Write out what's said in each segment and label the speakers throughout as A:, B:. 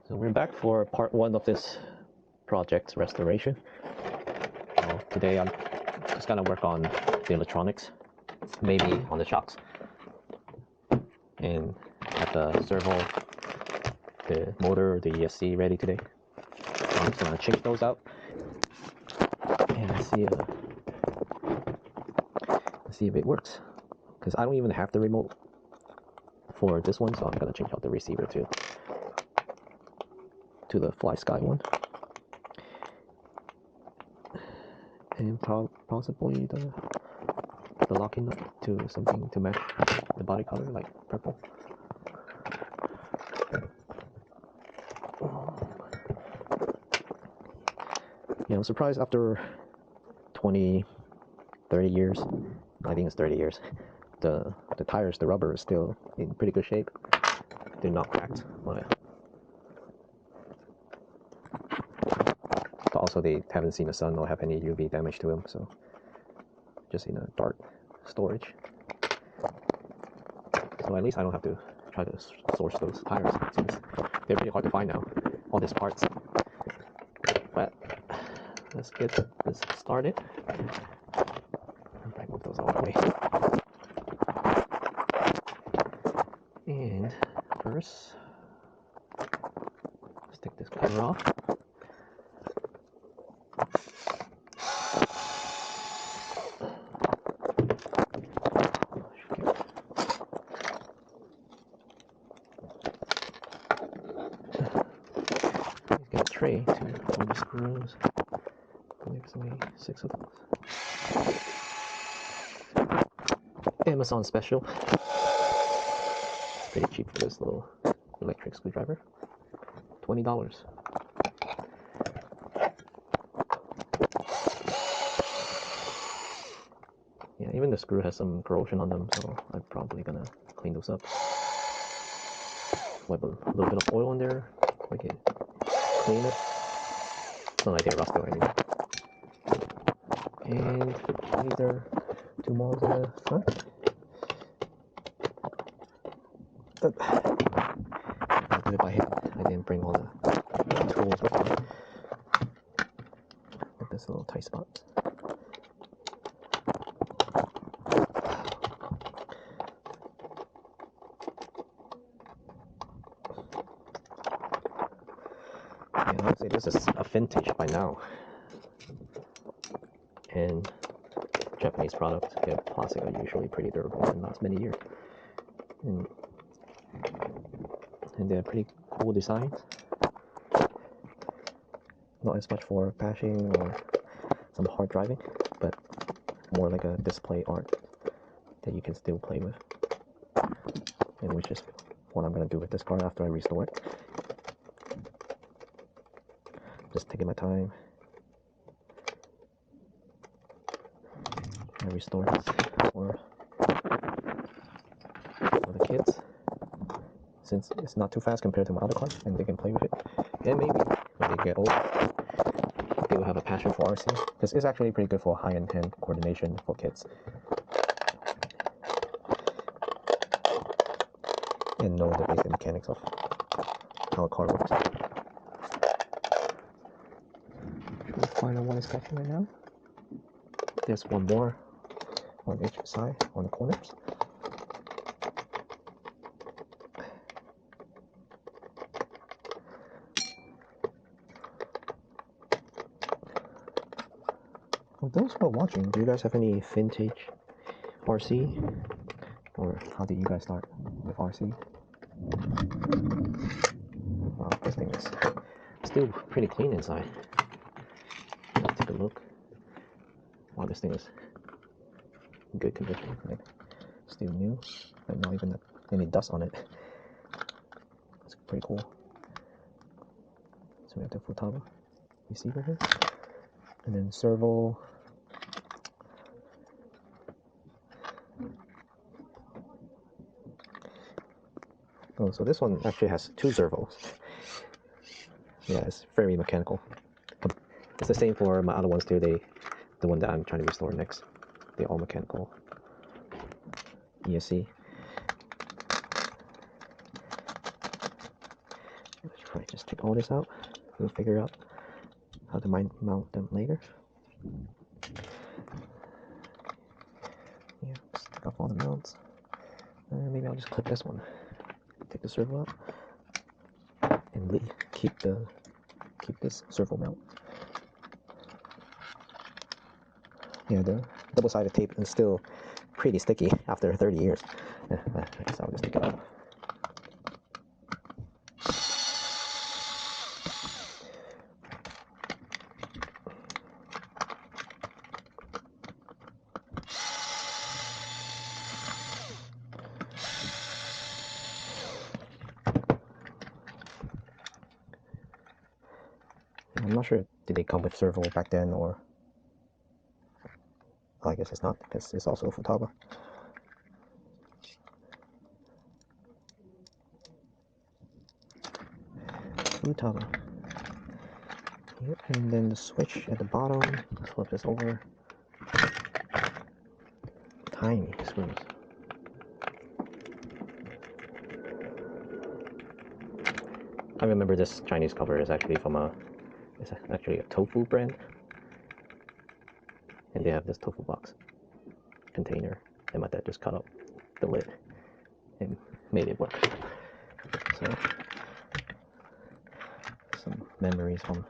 A: So we're back for part 1 of this project's restoration. Today I'm just gonna work on the electronics, maybe on the shocks, and have the servo, the motor, the ESC ready today. So I'm just gonna change those out and see if it works. Because I don't even have the remote for this one, so I'm gonna change out the receiver to the Fly Sky one, and possibly the locking nut to something to match the body color, like purple. Yeah, I'm surprised after 20-30 years, I think it's 30 years, the tires, the rubber is still in pretty good shape. They're not cracked. Also, they haven't seen the sun or have any UV damage to them, so just in a dark storage. So at least I don't have to try to source those tires, since they're pretty hard to find now, all these parts. But let's get this started. I'll move those all the way. And first, let's take this cover off. Tray to hold the screws. I believe there's only 6 of those. Amazon special. Pretty cheap for this little electric screwdriver. $20. Yeah, even the screw has some corrosion on them, so I'm probably gonna clean those up. Wipe a little bit of oil in there, make it clean it. It's not like they're rusty or anything. And these are 2 more on the front. I'll do it by hand. I didn't bring all the tools with me. Like this little tight spot. Yeah, I would say this is a vintage by now. And Japanese products, yeah, plastic are usually pretty durable and last many years. And they're pretty cool designs. Not as much for bashing or some hard driving, but more like a display art that you can still play with. And which is what I'm going to do with this car after I restore it. Just taking my time. I restore this for the kids, since it's not too fast compared to my other cars, and they can play with it. And maybe when they get older, they will have a passion for RC, because it's actually pretty good for high-end hand coordination for kids. And know the basic mechanics of how a car works. The final one is cutting right now. There's one more on each side, on the corners. For those who are watching, do you guys have any vintage RC? Or how did you guys start with RC? Wow, this thing is still pretty clean inside. Let's take a look. Wow, this thing is in good condition, like still new, like not even any dust on it. It's pretty cool. So we have the Futaba receiver here, and then servo. Oh, so this one actually has 2 servos. Yeah, it's very mechanical. It's the same for my other ones too. The one that I'm trying to restore next, they're all mechanical. ESC. Alright, just take all this out. We'll figure out how to mount them later. Yeah, just take off all the mounts. Maybe I'll just clip this one. Take the servo out and keep this servo mount. Yeah, the double-sided tape is still pretty sticky after 30 years. Yeah, so I'll just take it off. I'm not sure, did they come with servo back then, or oh, I guess it's not, because it's also a Futaba. Yep, and then the switch at the bottom. Let's flip this over. Tiny screws. I remember this Chinese cover is actually from it's actually a tofu brand, and they have this tofu box container, and my dad just cut up the lid and made it work. So some memories from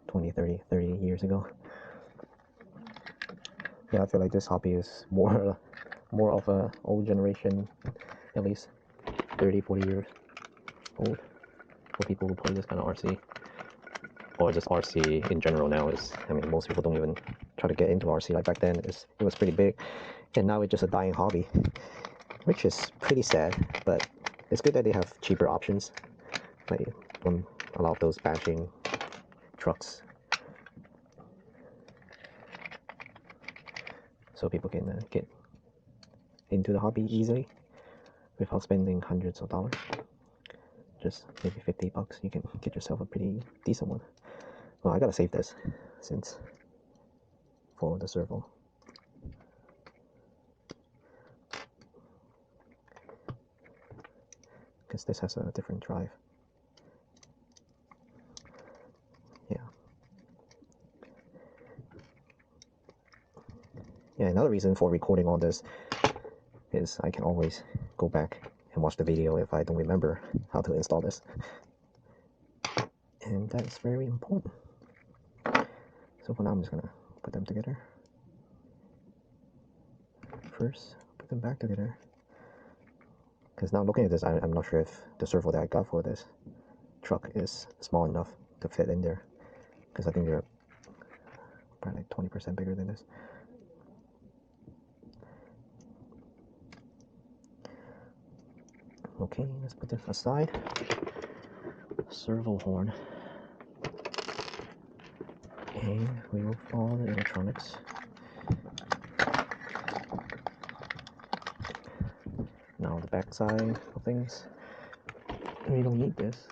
A: 20, 30 years ago. Yeah, I feel like this hobby is more of a old generation, at least 30, 40 years old, for people who play this kind of RC. Or just RC in general now is, I mean, most people don't even try to get into RC. Like back then, it was pretty big, and now it's just a dying hobby, which is pretty sad, but it's good that they have cheaper options, like a lot of those bashing trucks, so people can get into the hobby easily without spending hundreds of dollars. Just maybe $50, you can get yourself a pretty decent one. Well, I gotta save this for the servo. Because this has a different drive. Yeah. Yeah, another reason for recording all this is I can always go back and watch the video if I don't remember how to install this. And that is very important. So for now, I'm just gonna put them together. First, put them back together. Because now looking at this, I'm not sure if the servo that I got for this truck is small enough to fit in there. Because I think they're probably like 20% bigger than this. Okay, let's put this aside. Servo horn. And remove all the electronics. Now the back side of things. We don't need this.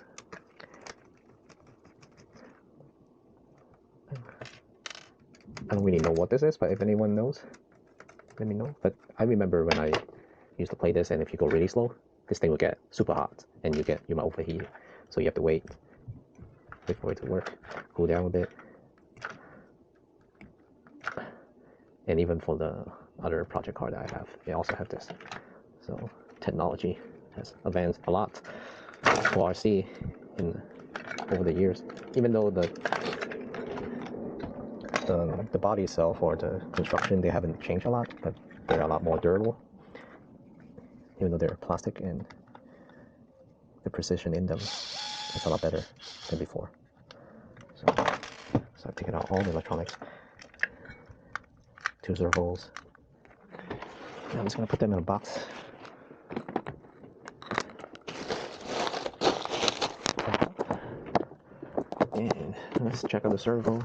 A: I don't really know what this is, but if anyone knows, let me know. But I remember when I used to play this, and if you go really slow, this thing will get super hot, and you might overheat. So you have to wait for it to work, cool down a bit. And even for the other project car that I have, they also have this. So technology has advanced a lot for RC over the years. Even though the body itself or the construction, they haven't changed a lot, but they're a lot more durable. Even though they're plastic, and the precision in them is a lot better than before. So I've taken out all the electronics. 2 servos. I'm just gonna put them in a box. And let's check out the servo.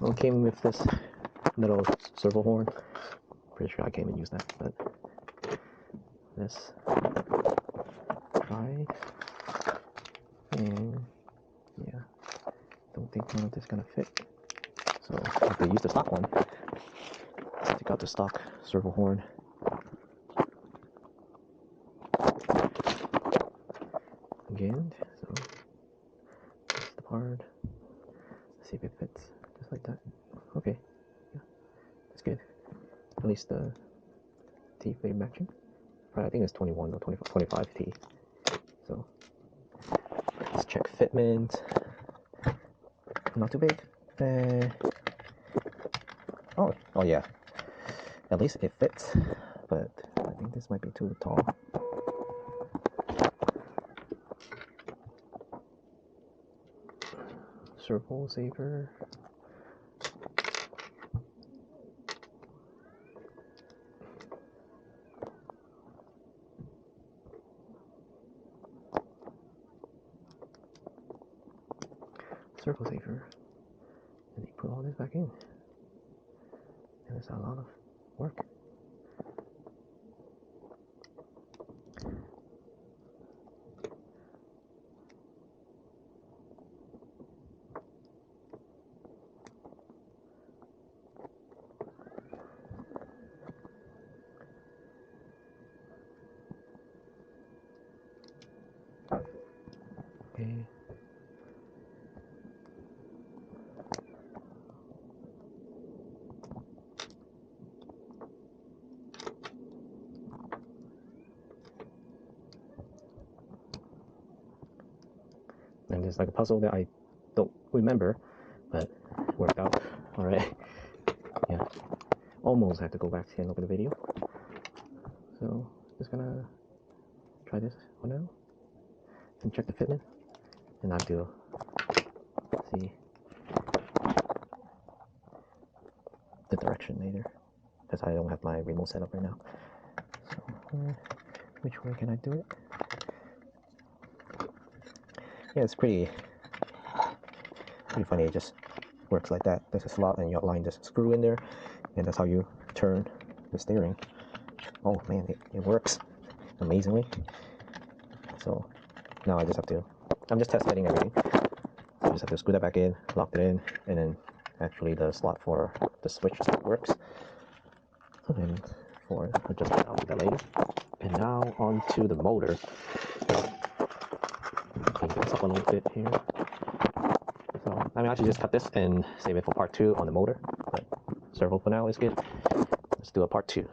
A: Well, it came with this little servo horn. Pretty sure I can't even use that, but this drive, and yeah, don't think none of this is gonna fit. So I have to use the stock one. got the stock servo horn. Again, so that's the part. Let's see if it fits just like that. Okay, yeah, that's good. At least the T flame matching. I think it's 21 or 25 T. So let's check fitment. Not too big. Oh yeah. At least it fits, but I think this might be too tall. Servo saver. Servo saver. And you put all this back in. And it's a lot of work. Okay. And there's like a puzzle that I don't remember, but worked out. Alright. Yeah. Almost had to go back and look at the video. So just gonna try this one out and check the fitment. And I have to see the direction later, because I don't have my remote set up right now. So which way can I do it? Yeah, it's pretty funny. It just works like that. There's a slot and you line just screw in there, and that's how you turn the steering. Oh man, it works amazingly. So now I just have to, I'm just test fitting everything. So I just have to screw that back in, lock it in, and then actually the slot for the switch works. And for adjustment, I'll do that later. And now onto the motor. Clean this up a little bit here. So I mean, I should just cut this and save it for part 2 on the motor. But servo for now is good. Let's do a part 2.